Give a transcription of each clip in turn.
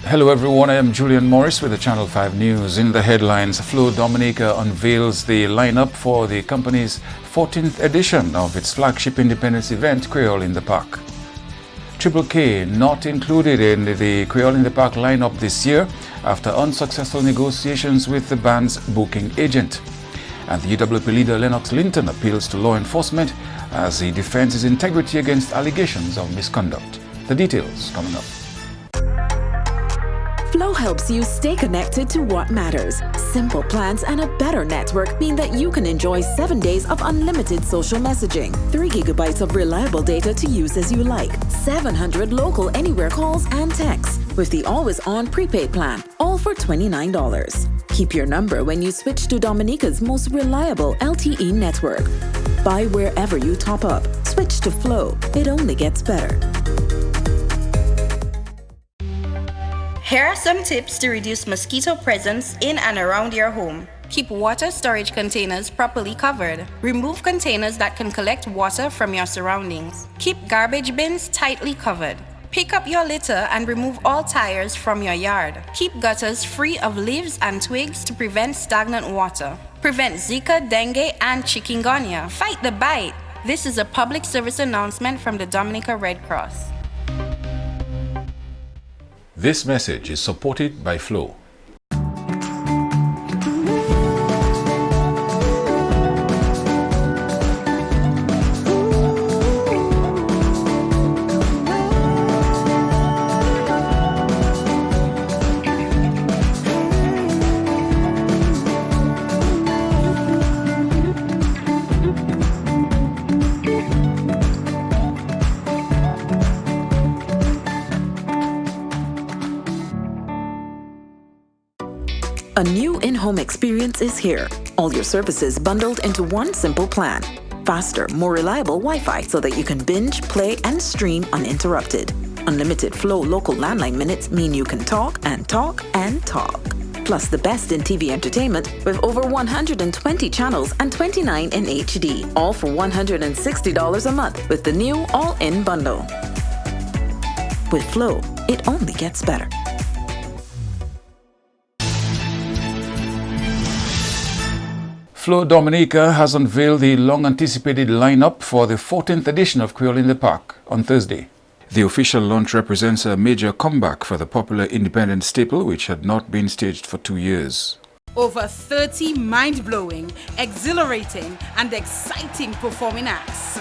Hello everyone, I am Julian Morris with the Channel 5 News. In the headlines, Flo Dominica unveils the lineup for the company's 14th edition of its flagship independence event, Creole in the Park. Triple K not included in the Creole in the Park lineup this year after unsuccessful negotiations with the band's booking agent. And the UWP leader Lennox Linton appeals to law enforcement as he defends his integrity against allegations of misconduct. The details coming up. Flo helps you stay connected to what matters. Simple plans and a better network mean that you can enjoy 7 days of unlimited social messaging, 3 gigabytes of reliable data to use as you like, 700 local anywhere calls and texts, with the always-on prepaid plan, all for $29. Keep your number when you switch to Dominica's most reliable LTE network. Buy wherever you top up. Switch to Flo. It only gets better. Here are some tips to reduce mosquito presence in and around your home. Keep water storage containers properly covered. Remove containers that can collect water from your surroundings. Keep garbage bins tightly covered. Pick up your litter and remove all tires from your yard. Keep gutters free of leaves and twigs to prevent stagnant water. Prevent Zika, dengue, and chikungunya. Fight the bite. This is a public service announcement from the Dominica Red Cross. This message is supported by Flo. A new in-home experience is here. All your services bundled into one simple plan. Faster, more reliable Wi-Fi so that you can binge, play, and stream uninterrupted. Unlimited Flo local landline minutes mean you can talk and talk and talk. Plus the best in TV entertainment with over 120 channels and 29 in HD. All for $160 a month with the new all-in bundle. With Flo, it only gets better. Flo Dominica has unveiled the long-anticipated lineup for the 14th edition of Creole in the Park on Thursday. The official launch represents a major comeback for the popular independent staple, which had not been staged for 2 years. Over 30 mind-blowing, exhilarating, and exciting performing acts.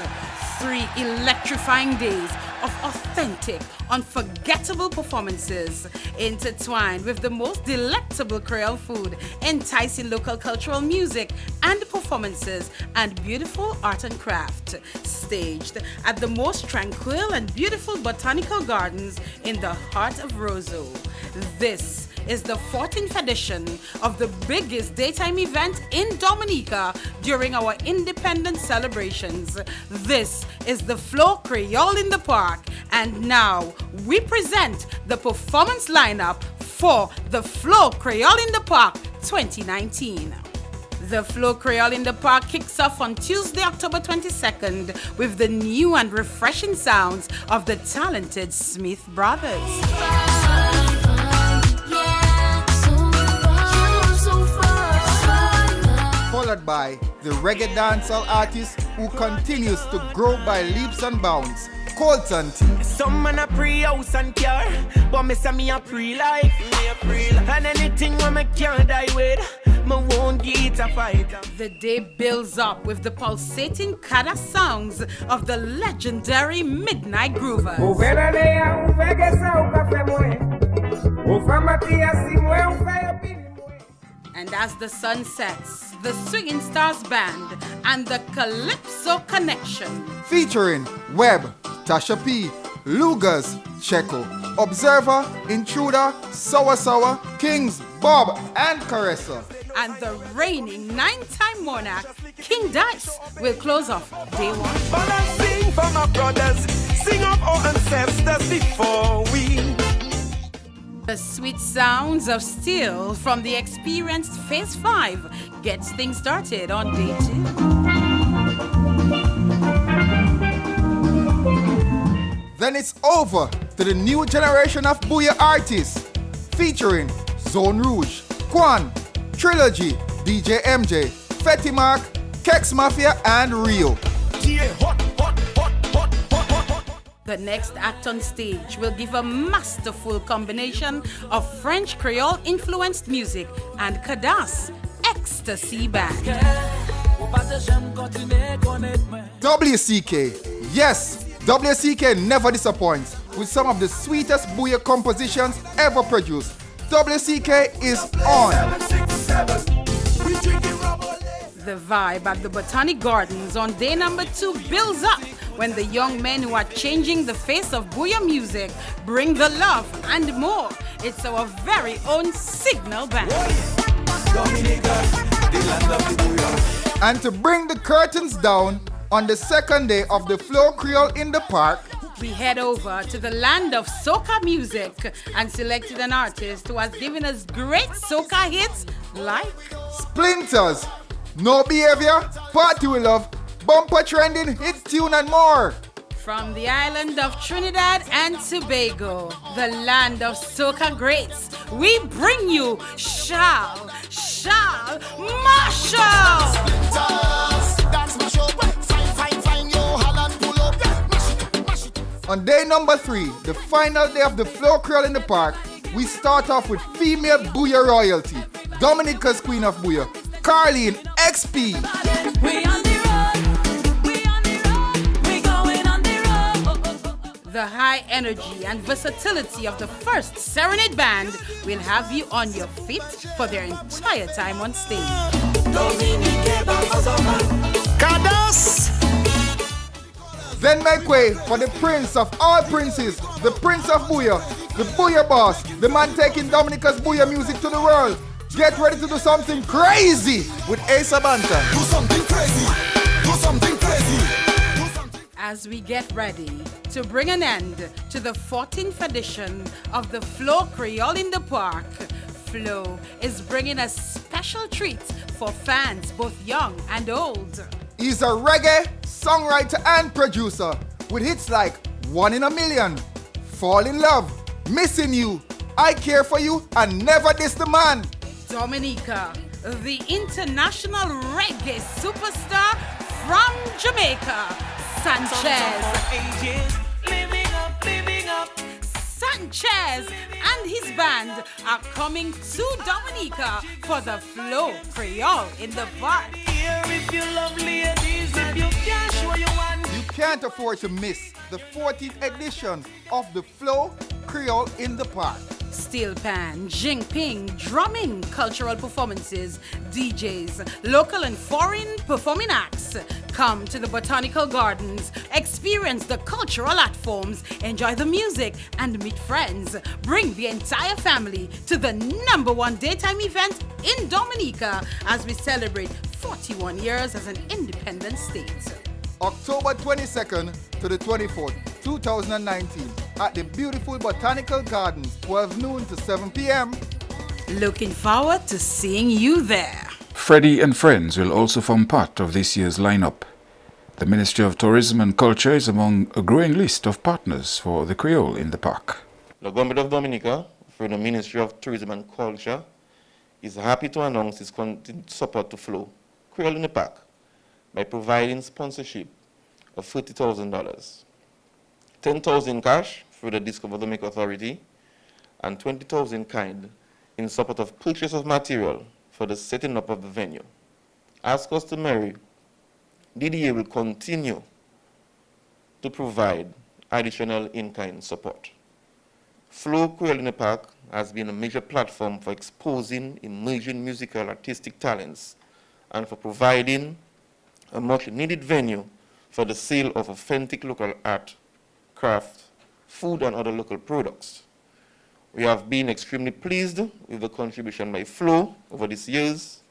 3 electrifying days of authentic, unforgettable performances intertwined with the most delectable Creole food, enticing local cultural music and performances, and beautiful art and craft, staged at the most tranquil and beautiful botanical gardens in the heart of Roseau. This is the 14th edition of the biggest daytime event in Dominica during our independence celebrations. This is the Flo Creole in the Park, and now we present the performance lineup for the Flo Creole in the Park 2019. The Flo Creole in the Park kicks off on Tuesday, October 22nd with the new and refreshing sounds of the talented Smith Brothers. Followed by the reggae dancehall artist who continues to grow by leaps and bounds, Colton T. Some man a pre-house and car, but me say me a pre-life. And anything when me can't die with, me won't get a fight. The day builds up with the pulsating kada sounds of the legendary Midnight Groovers. And as the sun sets, the Swinging Stars Band and the Calypso Connection. Featuring Webb, Tasha P, Lugas, Checo, Observer, Intruder, Sour, Kings, Bob, and Caressa. And the reigning 9-time monarch, King Dice, will close off day one. But I sing for my brothers, sing of our ancestors before we. The sweet sounds of Steel from the experienced Phase 5 gets things started on day 2. Then it's over to the new generation of Booyah artists. featuring Zone Rouge, Quan, Trilogy, DJ MJ, Fetty Mark, Kex Mafia, and Rio. The next act on stage will give a masterful combination of French Creole influenced music and Kadas Ecstasy Band. WCK. Yes, WCK never disappoints with some of the sweetest booyah compositions ever produced. WCK is on. The vibe at the Botanic Gardens on day number 2 builds up when the young men who are changing the face of booyah music bring the love and more. It's our very own Signal Band. And to bring the curtains down on the second day of the Flow Creole in the Park, we head over to the land of soca music and selected an artist who has given us great soca hits like Splinters, No Behavior, Party We Love, Bumper Trending, Hit Tune, and more. From the island of Trinidad and Tobago, the land of soca greats, we bring you Shal Marshall. On day number 3, the final day of the Flow Creole in the Park, we start off with female booyah royalty, Dominica's Queen of Booyah, Carleen XP. The high energy and versatility of the first Serenade Band will have you on your feet for their entire time on stage. Kadas! Then make way for the prince of all princes, the Prince of Booyah, the Booyah Boss, the man taking Dominica's Booyah music to the world. Get ready to do something crazy with Asa Banta. Do something crazy. Do something crazy. As we get ready to bring an end to the 14th edition of the Flow Creole in the Park, Flow is bringing a special treat for fans both young and old. He's a reggae songwriter and producer with hits like One in a Million, Fall in Love, Missing You, I Care for You, and Never Diss the Man. Dominica, the international reggae superstar from Jamaica, Sanchez. Sanchez and his band are coming to Dominica for the Flow Creole in the Park. You can't afford to miss the 14th edition of the Flow Creole in the Park. Steel pan, jingping, drumming, cultural performances, DJs, local and foreign performing acts. Come to the Botanical Gardens, experience the cultural art forms, enjoy the music, and meet friends. Bring the entire family to the #1 daytime event in Dominica as we celebrate 41 years as an independent state. October 22nd to the 24th, 2019, at the beautiful Botanical Gardens, 12 noon to 7 p.m. Looking forward to seeing you there. Freddie and friends will also form part of this year's lineup. The Ministry of Tourism and Culture is among a growing list of partners for the Creole in the Park. The Government of Dominica, through the Ministry of Tourism and Culture, is happy to announce its continued support to Flow Creole in the Park by providing sponsorship of $30,000, $10,000 cash through the Discover Dominica Authority, and $20,000 kind in support of purchase of material for the setting up of the venue. As customary, DDA will continue to provide additional in-kind support. Flow Creole in the Park has been a major platform for exposing emerging musical artistic talents and for providing a much needed venue for the sale of authentic local art, craft, food, and other local products. We have been extremely pleased with the contribution by Flow over these years,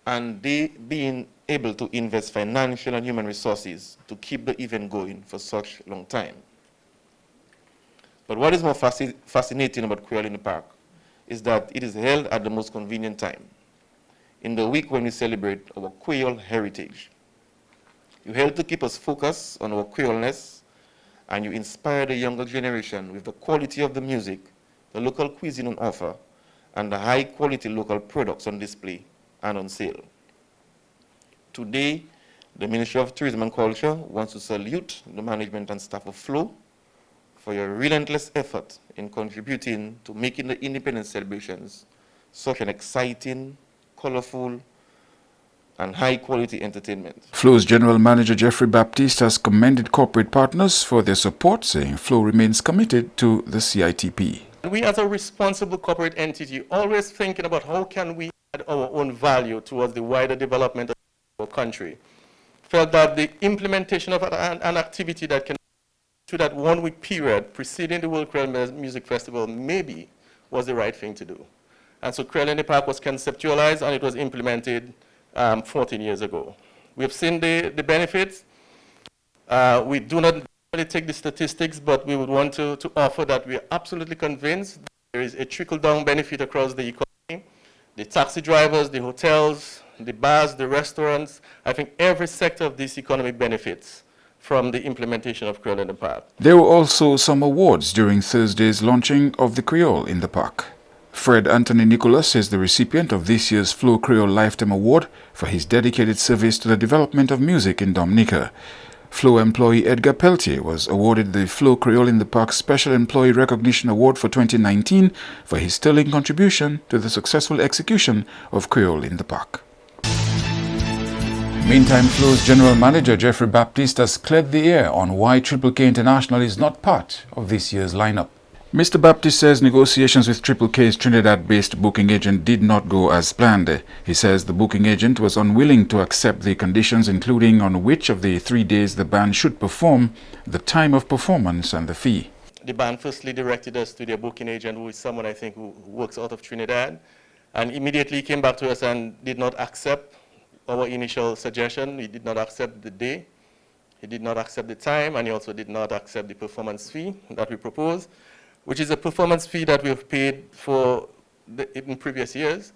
and they being able to invest financial and human resources to keep the event going for such a long time. But what is more fascinating about Creole in the Park is that it is held at the most convenient time, in the week when we celebrate our Creole heritage. You help to keep us focused on our Creoleness and you inspire the younger generation with the quality of the music, the local cuisine on offer, and the high-quality local products on display and on sale. Today, the Ministry of Tourism and Culture wants to salute the management and staff of Flow for your relentless effort in contributing to making the independence celebrations such an exciting, colorful, and high-quality entertainment. Flow's General Manager Jeffrey Baptiste has commended corporate partners for their support, saying Flow remains committed to the CITP. We as a responsible corporate entity always thinking about how can we add our own value towards the wider development of our country. Felt that the implementation of an activity that can to that 1 week period preceding the World Creole Music Festival maybe was the right thing to do. And so Creole in the Park was conceptualized and it was implemented 14 years ago. We have seen the benefits. We do not really take the statistics, but we would want to offer that we are absolutely convinced there is a trickle-down benefit across the economy. The taxi drivers, the hotels, the bars, the restaurants, I think every sector of this economy benefits from the implementation of Creole in the Park. There were also some awards during Thursday's launching of the Creole in the Park. Fred Anthony Nicholas is the recipient of this year's Flow Creole Lifetime Award for his dedicated service to the development of music in Dominica. Flow employee Edgar Peltier was awarded the Flow Creole in the Park Special Employee Recognition Award for 2019 for his sterling contribution to the successful execution of Creole in the Park. Meantime, Flow's General Manager Jeffrey Baptiste has cleared the air on why Triple K International is not part of this year's lineup. Mr. Baptiste says negotiations with Triple K's Trinidad-based booking agent did not go as planned. He says the booking agent was unwilling to accept the conditions, including on which of the 3 days the band should perform, the time of performance, and the fee. The band firstly directed us to their booking agent, who is someone I think who works out of Trinidad, and immediately came back to us and did not accept our initial suggestion. He did not accept the day, he did not accept the time, and he also did not accept the performance fee that we proposed, which is a performance fee that we have paid for in previous years,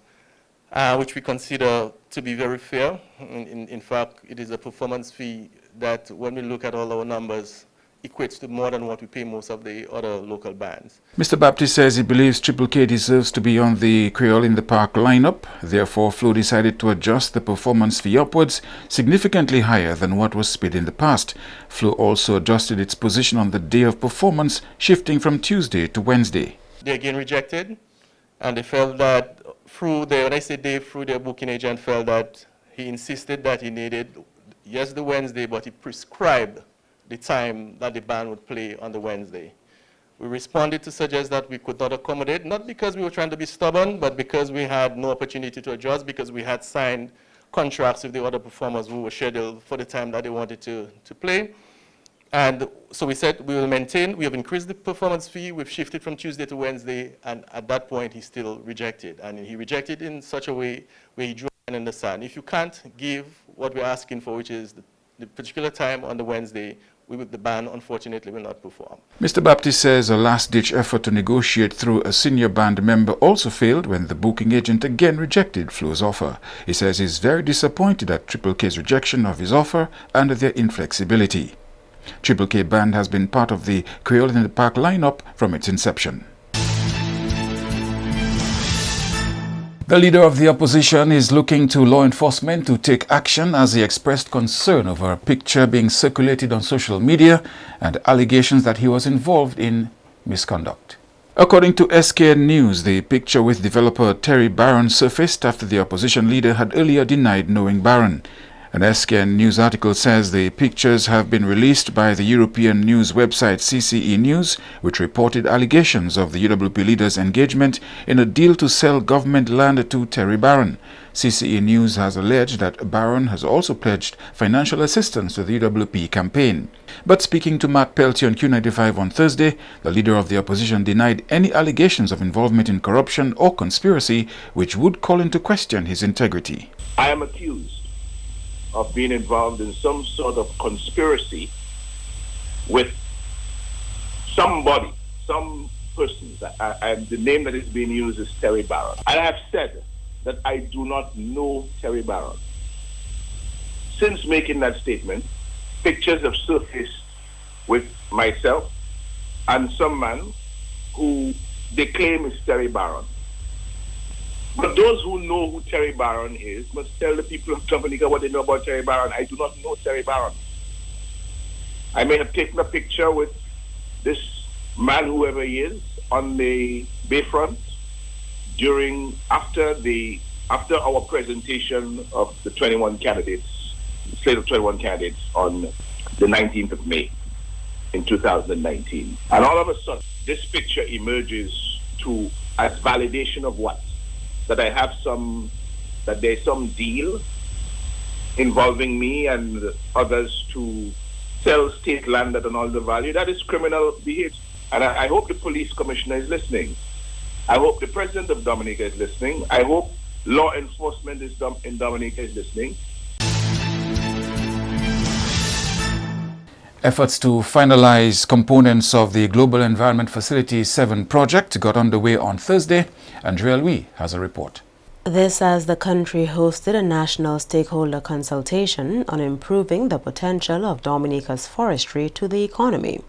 which we consider to be very fair. In fact, it is a performance fee that, when we look at all our numbers, equates to more than what we pay most of the other local bands. Mr. Baptiste says he believes Triple K deserves to be on the Creole in the Park lineup. Therefore, Flow decided to adjust the performance fee upwards, significantly higher than what was paid in the past. Flow also adjusted its position on the day of performance, shifting from Tuesday to Wednesday. They again rejected, and they felt that through their, when I say they, through their booking agent, felt that he insisted that he needed, yes, the Wednesday, but he prescribed the time that the band would play on the Wednesday. We responded to suggest that we could not accommodate, not because we were trying to be stubborn, but because we had no opportunity to adjust, because we had signed contracts with the other performers who were scheduled for the time that they wanted to play. And so we said we will maintain, we have increased the performance fee, we've shifted from Tuesday to Wednesday, and at that point he still rejected. And he rejected in such a way where he drew a line in the sand. If you can't give what we're asking for, which is the particular time on the Wednesday, the band, unfortunately, will not perform. Mr. Baptiste says a last-ditch effort to negotiate through a senior band member also failed when the booking agent again rejected Flow's offer. He says he's very disappointed at Triple K's rejection of his offer and their inflexibility. Triple K Band has been part of the Creole in the Park lineup from its inception. The leader of the opposition is looking to law enforcement to take action as he expressed concern over a picture being circulated on social media and allegations that he was involved in misconduct. According to SKN News, the picture with developer Terry Barron surfaced after the opposition leader had earlier denied knowing Barron. An SKN News article says the pictures have been released by the European news website CCE News, which reported allegations of the UWP leader's engagement in a deal to sell government land to Terry Barron. CCE News has alleged that Barron has also pledged financial assistance to the UWP campaign. But speaking to Matt Peltier on Q95 on Thursday, the leader of the opposition denied any allegations of involvement in corruption or conspiracy, which would call into question his integrity. I am accused of being involved in some sort of conspiracy with somebody, some persons. And the name that is being used is Terry Barron. And I have said that I do not know Terry Barron. Since making that statement, pictures have surfaced with myself and some man who they claim is Terry Barron. But those who know who Terry Barron is must tell the people of Dominica what they know about Terry Barron. I do not know Terry Barron. I may have taken a picture with this man, whoever he is, on the Bayfront after our presentation of the 21 candidates, slate of 21 candidates on the 19th of May in 2019. And all of a sudden, this picture emerges as validation of what? That there's some deal involving me and others to sell state land at an undervalue. That is criminal behavior. And I hope the police commissioner is listening. I hope the president of Dominica is listening. I hope law enforcement in Dominica is listening. Efforts to finalize components of the Global Environment Facility 7 project got underway on Thursday, and Joel Wee has a report. This as the country hosted a national stakeholder consultation on improving the potential of Dominica's forestry to the economy.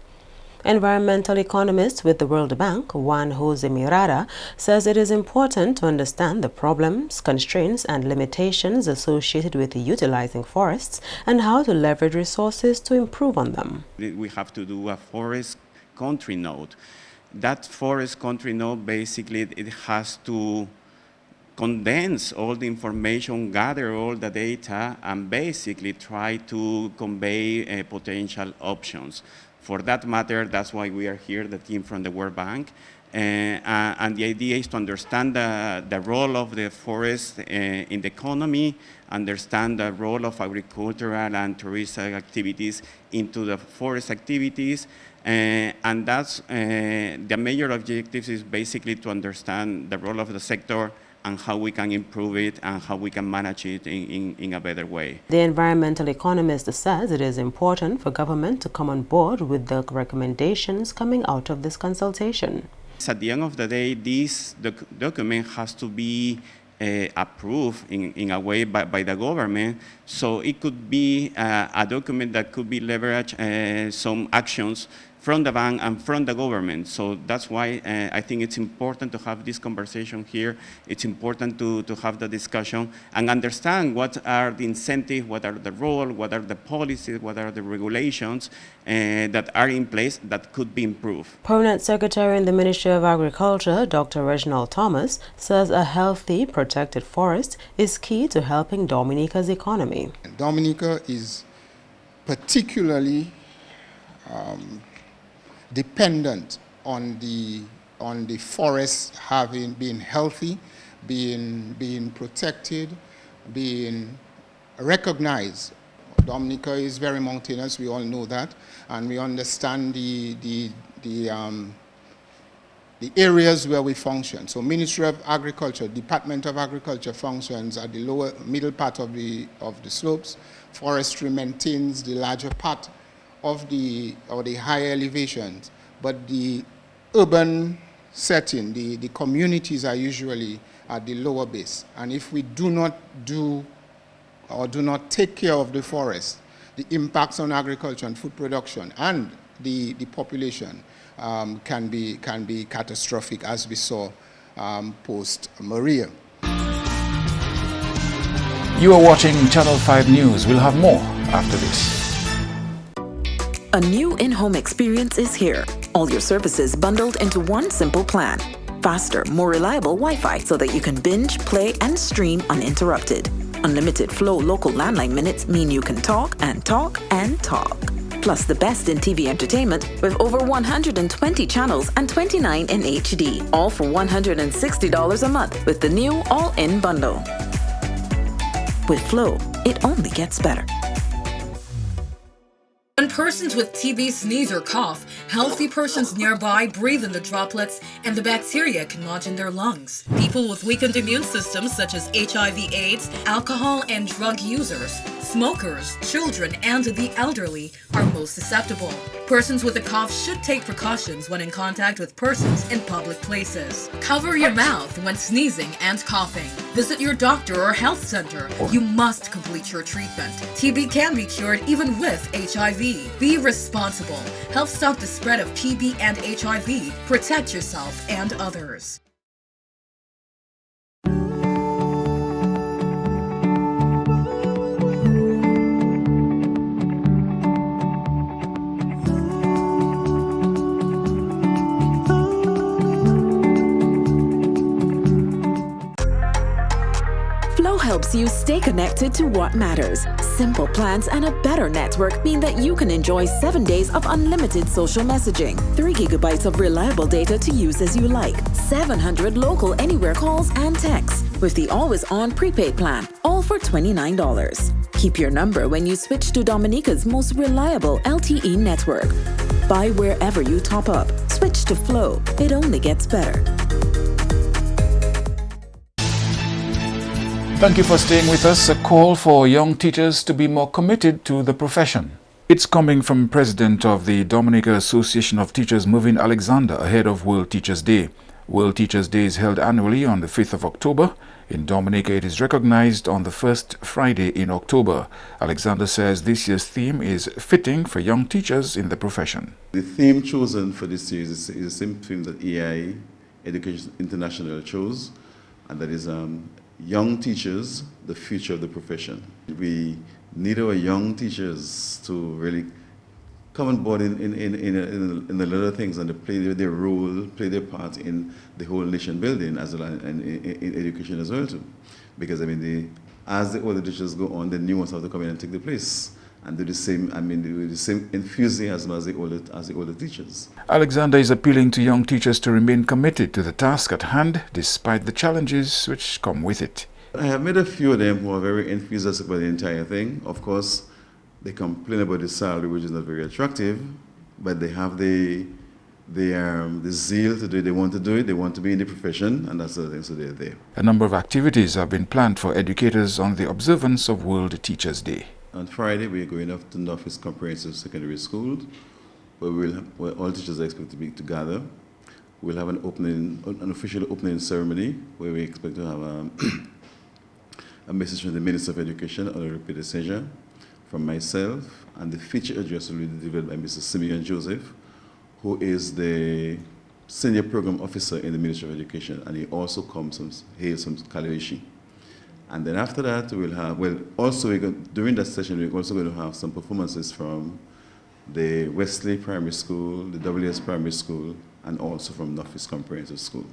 Environmental economist with the World Bank, Juan Jose Mirada, says it is important to understand the problems, constraints and limitations associated with utilizing forests and how to leverage resources to improve on them. We have to do a forest country note. That forest country note, basically, it has to condense all the information, gather all the data, and basically try to convey potential options. For that matter, that's why we are here, the team from the World Bank. And the idea is to understand the role of the forest in the economy, understand the role of agricultural and touristic activities into the forest activities. And that's the major objectives is basically to understand the role of the sector and how we can improve it and how we can manage it in a better way. The environmental economist says it is important for government to come on board with the recommendations coming out of this consultation. At the end of the day, this document has to be approved in a way by the government, so it could be a document that could be leveraged some actions from the bank and from the government. So that's why I think it's important to have this conversation here. It's important to have the discussion and understand what are the incentives, what are the roles, what are the policies, what are the regulations that are in place that could be improved. Permanent Secretary in the Ministry of Agriculture, Dr. Reginald Thomas, says a healthy, protected forest is key to helping Dominica's economy. Dominica is particularly dependent on the forest being healthy, being protected, being recognized. Dominica is very mountainous, we all know that, and we understand the areas where we function. So Ministry of Agriculture, Department of Agriculture functions at the middle part of the slopes. Forestry maintains the larger part of the higher elevations, but the urban setting, the communities are usually at the lower base. And if we do not take care of the forest, the impacts on agriculture and food production and the population can be catastrophic, as we saw post Maria. You are watching Channel 5 News. We'll have more after this. A new in-home experience is here. All your services bundled into one simple plan. Faster, more reliable Wi-Fi so that you can binge, play, and stream uninterrupted. Unlimited flow local landline minutes mean you can talk and talk and talk. Plus the best in TV entertainment with over 120 channels and 29 in HD. All for $160 a month with the new all-in bundle. With Flow, it only gets better. When persons with TB sneeze or cough, healthy persons nearby breathe in the droplets and the bacteria can lodge in their lungs. People with weakened immune systems such as HIV/AIDS, alcohol and drug users, Smokers, children, and the elderly are most susceptible. Persons with a cough should take precautions when in contact with persons in public places. Cover your mouth when sneezing and coughing. Visit your doctor or health center. You must complete your treatment. TB can be cured even with HIV. Be responsible. Help stop the spread of TB and HIV. Protect yourself and others. Helps you stay connected to what matters. Simple plans and a better network mean that you can enjoy 7 days of unlimited social messaging, 3 gigabytes of reliable data to use as you like, 700 local anywhere calls and texts with the always-on prepaid plan, all for $29. Keep your number when you switch to Dominica's most reliable LTE network. Buy wherever you top up. Switch to Flow. It only gets better. Thank you for staying with us. A call for young teachers to be more committed to the profession. It's coming from President of the Dominica Association of Teachers, Movin Alexander, ahead of World Teachers Day. World Teachers Day is held annually on the 5th of October. In Dominica, it is recognized on the first Friday in October. Alexander says this year's theme is fitting for young teachers in the profession. The theme chosen for this year is the same theme that EI, Education International, chose, and that is young teachers, the future of the profession. We need our young teachers to really come on board in a lot of things and to play their role, play their part in the whole nation building as well, and in education as well too. Because I mean, as the older teachers go on, the new ones have to come in and take the place and do the same. I mean, do the same enthusiasm as the older teachers. Alexander is appealing to young teachers to remain committed to the task at hand, despite the challenges which come with it. I have met a few of them who are very enthusiastic about the entire thing. Of course, they complain about the salary, which is not very attractive, but they have the zeal to do it. They want to do it. They want to be in the profession, and that's the thing. So they're there. A number of activities have been planned for educators on the observance of World Teachers Day. On Friday, we're going off to Northeast Comprehensive Secondary School, where all teachers are expected to be together. We'll have an official opening ceremony where we expect to have a message from the Minister of Education, Honorable Peter Seja, from myself, and the feature address will be delivered by Mr. Simeon Joseph, who is the Senior Program Officer in the Ministry of Education, and he also hails from Kalawishi. And then after that, we'll have, during that session, we're also going to have some performances from the Wesley Primary School, the WS Primary School, and also from Northeast Comprehensive School.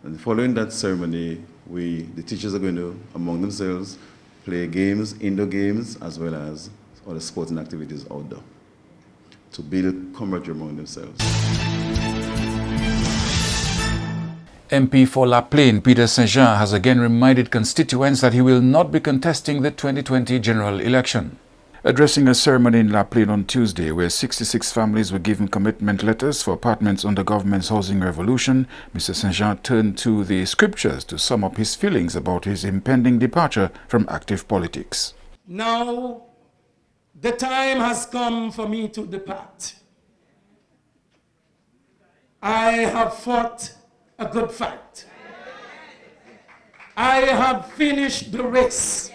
And following that ceremony, the teachers are going to, among themselves, play games, indoor games, as well as other sporting activities outdoor, to build camaraderie among themselves. MP for La Plaine, Peter Saint-Jean, has again reminded constituents that he will not be contesting the 2020 general election. Addressing a ceremony in La Plaine on Tuesday, where 66 families were given commitment letters for apartments under government's housing revolution, Mr. Saint-Jean turned to the scriptures to sum up his feelings about his impending departure from active politics. Now, the time has come for me to depart. I have fought a good fight. I have finished the race.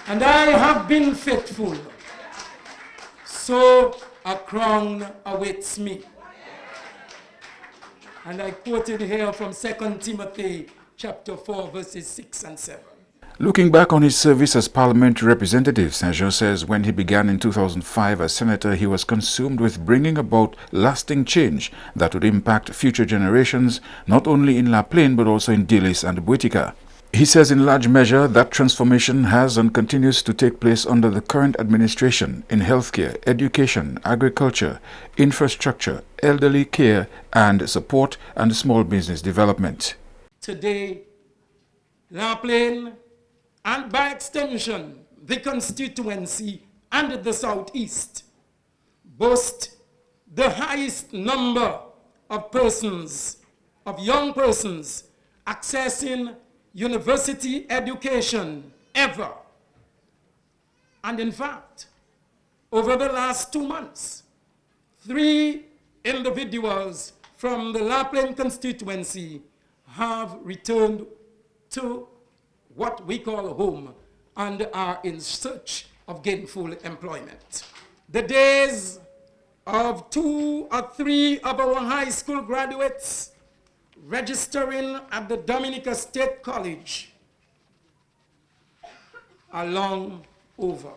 And I have been faithful. So a crown awaits me. And I quoted here from 2 Timothy chapter 4, verses 6 and 7. Looking back on his service as parliamentary representative, Saint-Jean says when he began in 2005 as senator, he was consumed with bringing about lasting change that would impact future generations, not only in La Plaine but also in Dilis and Buetica. He says in large measure that transformation has and continues to take place under the current administration in healthcare, education, agriculture, infrastructure, elderly care and support, and small business development. Today, La Plaine, and by extension, the constituency and the Southeast, boast the highest number of persons, of young persons, accessing university education ever And in fact, over the last 2 months, 3 individuals from the La Plaine constituency have returned to what we call home and are in search of gainful employment. The days of 2 or 3 of our high school graduates registering at the Dominica State College are long over.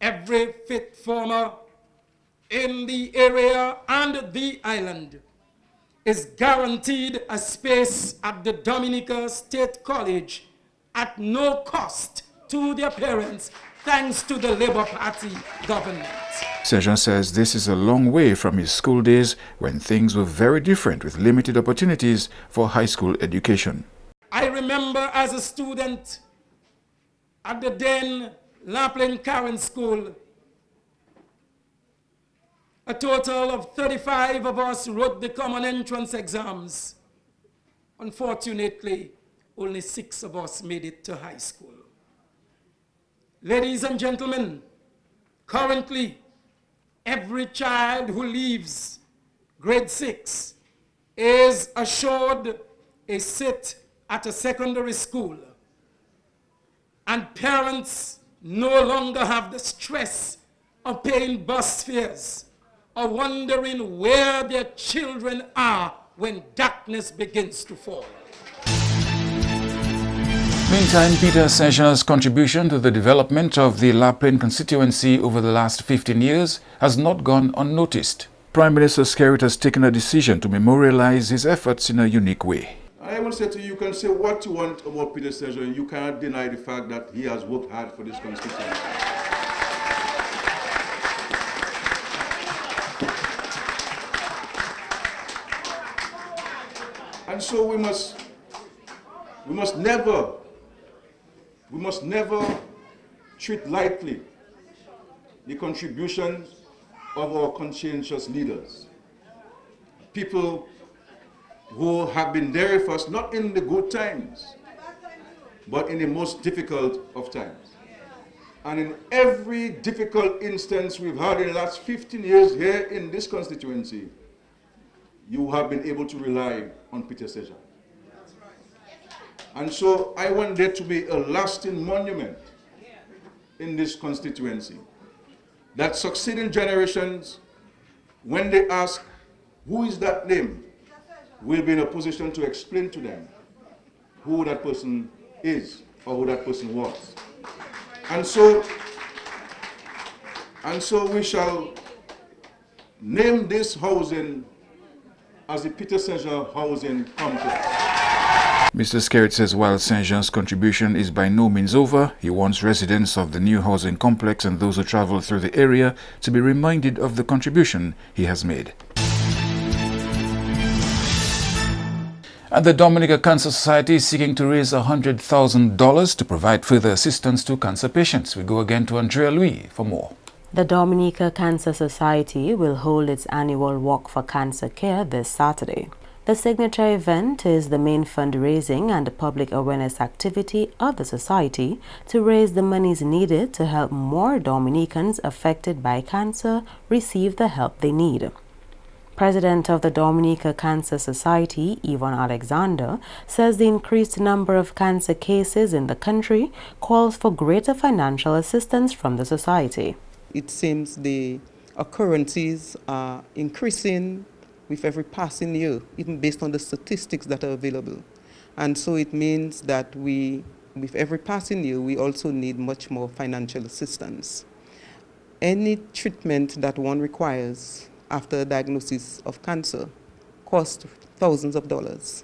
Every fit former in the area and the island is guaranteed a space at the Dominica State College at no cost to their parents, thanks to the Labour Party government. Saint-Jean says this is a long way from his school days when things were very different with limited opportunities for high school education. I remember as a student at the then La Plaine Karen School, a total of 35 of us wrote the common entrance exams. Unfortunately, only 6 of us made it to high school. Ladies and gentlemen, currently, every child who leaves grade 6 is assured a seat at a secondary school. And parents no longer have the stress of paying bus fares or wondering where their children are when darkness begins to fall. Meantime, Peter Saint-Jean's contribution to the development of the La Plaine constituency over the last 15 years has not gone unnoticed. Prime Minister Skerrit has taken a decision to memorialize his efforts in a unique way. I will say to you, you can say what you want about Peter Saint-Jean, you cannot deny the fact that he has worked hard for this constituency. And so we must never treat lightly the contributions of our conscientious leaders. People who have been there for us, not in the good times, but in the most difficult of times. And in every difficult instance we've had in the last 15 years here in this constituency, you have been able to rely on Peter Saint-Jean. And so I want there to be a lasting monument in this constituency, that succeeding generations, when they ask, who is that name, will be in a position to explain to them who that person is or who that person was. And so we shall name this housing as the Peter Saint-Jean Housing Complex. Mr. Skerrit says while Saint-Jean's contribution is by no means over, he wants residents of the new housing complex and those who travel through the area to be reminded of the contribution he has made. And the Dominica Cancer Society is seeking to raise $100,000 to provide further assistance to cancer patients. We go again to Andrea Louis for more. The Dominica Cancer Society will hold its annual Walk for Cancer Care this Saturday. The signature event is the main fundraising and public awareness activity of the society to raise the monies needed to help more Dominicans affected by cancer receive the help they need. President of the Dominica Cancer Society, Yvonne Alexander, says the increased number of cancer cases in the country calls for greater financial assistance from the society. It seems the occurrences are increasing with every passing year, even based on the statistics that are available. And so it means that with every passing year, we also need much more financial assistance. Any treatment that one requires after a diagnosis of cancer costs thousands of dollars,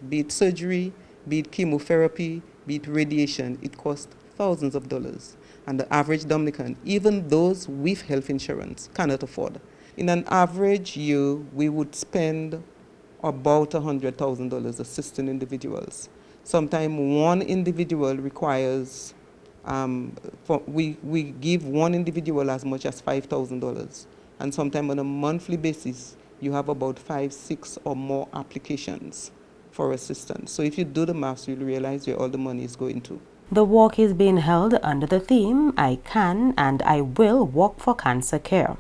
be it surgery, be it chemotherapy, be it radiation, it costs thousands of dollars. And the average Dominican, even those with health insurance, cannot afford. In an average year, we would spend about $100,000 assisting individuals. Sometimes one individual requires, we give one individual as much as $5,000. And sometimes on a monthly basis, you have about 5, 6 or more applications for assistance. So if you do the maths, you'll realize where all the money is going to. The walk is being held under the theme, I Can and I Will Walk for Cancer Care.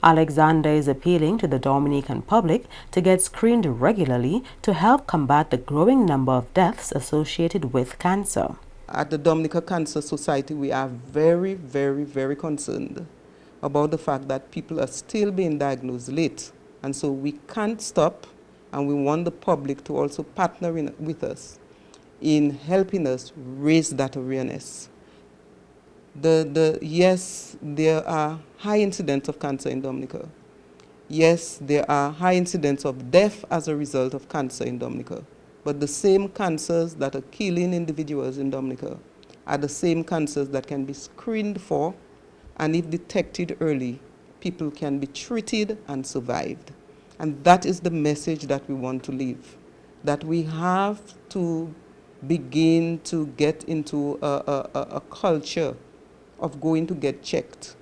Alexander is appealing to the Dominican public to get screened regularly to help combat the growing number of deaths associated with cancer. At the Dominica Cancer Society, we are very, very, very concerned about the fact that people are still being diagnosed late. And so we can't stop, and we want the public to also partner with us in helping us raise that awareness. Yes, there are high incidents of cancer in Dominica. Yes, there are high incidents of death as a result of cancer in Dominica. But the same cancers that are killing individuals in Dominica are the same cancers that can be screened for, and if detected early, people can be treated and survived. And that is the message that we want to leave, that we have to begin to get into a culture of going to get checked,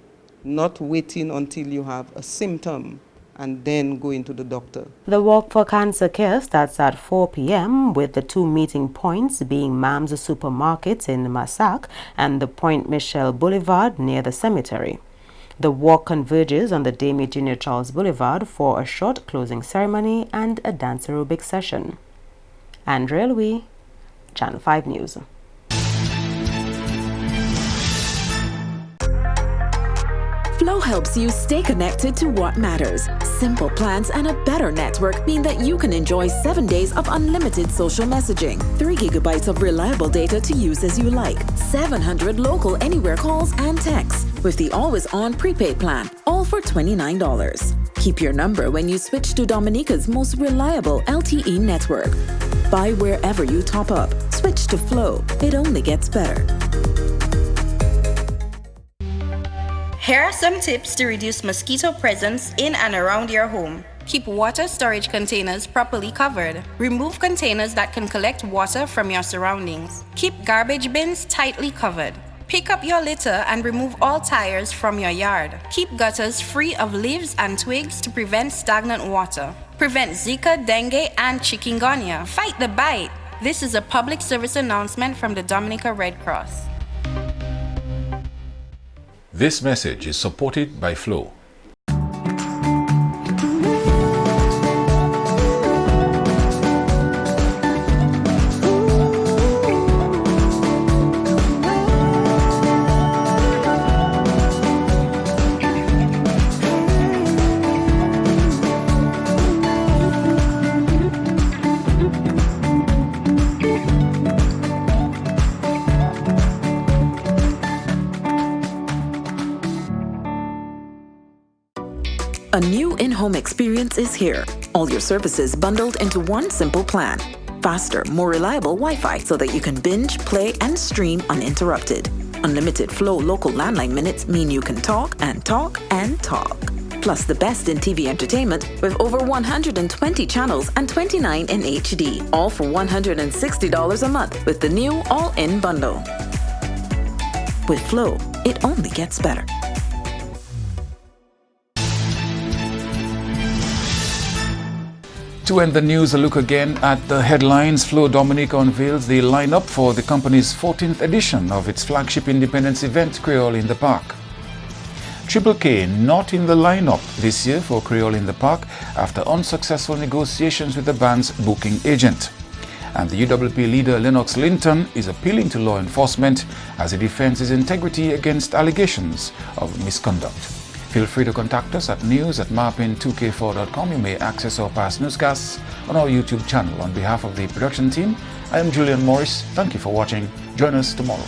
not waiting until you have a symptom and then going to the doctor. The Walk for Cancer Care starts at 4 p.m. with the two meeting points being Mam's Supermarket in Massac and the Point Michel Boulevard near the cemetery. The walk converges on the Damie Jr. Charles Boulevard for a short closing ceremony and a dance aerobic session. Andrea Louis, Channel 5 News. Flow helps you stay connected to what matters. Simple plans and a better network mean that you can enjoy 7 days of unlimited social messaging, 3 gigabytes of reliable data to use as you like, 700 local anywhere calls and texts with the always-on prepaid plan, all for $29. Keep your number when you switch to Dominica's most reliable LTE network. Buy wherever you top up. Switch to Flow. It only gets better. Here are some tips to reduce mosquito presence in and around your home. Keep water storage containers properly covered. Remove containers that can collect water from your surroundings. Keep garbage bins tightly covered. Pick up your litter and remove all tires from your yard. Keep gutters free of leaves and twigs to prevent stagnant water. Prevent Zika, dengue, and chikungunya. Fight the bite. This is a public service announcement from the Dominica Red Cross. This message is supported by Flow. A new in-home experience is here. All your services bundled into one simple plan. Faster, more reliable Wi-Fi so that you can binge, play, and stream uninterrupted. Unlimited Flow local landline minutes mean you can talk and talk and talk. Plus the best in TV entertainment with over 120 channels and 29 in HD. All for $160 a month with the new all-in bundle. With Flow, it only gets better. To end the news, a look again at the headlines. Flow Dominica unveils the lineup for the company's 14th edition of its flagship independence event, Creole in the Park. Triple K not in the lineup this year for Creole in the Park after unsuccessful negotiations with the band's booking agent. And the UWP leader Lennox Linton is appealing to law enforcement as he defends his integrity against allegations of misconduct. Feel free to contact us at news@marpin2k4.com. You may access our past newscasts on our YouTube channel. On behalf of the production team, I am Julian Morris. Thank you for watching. Join us tomorrow.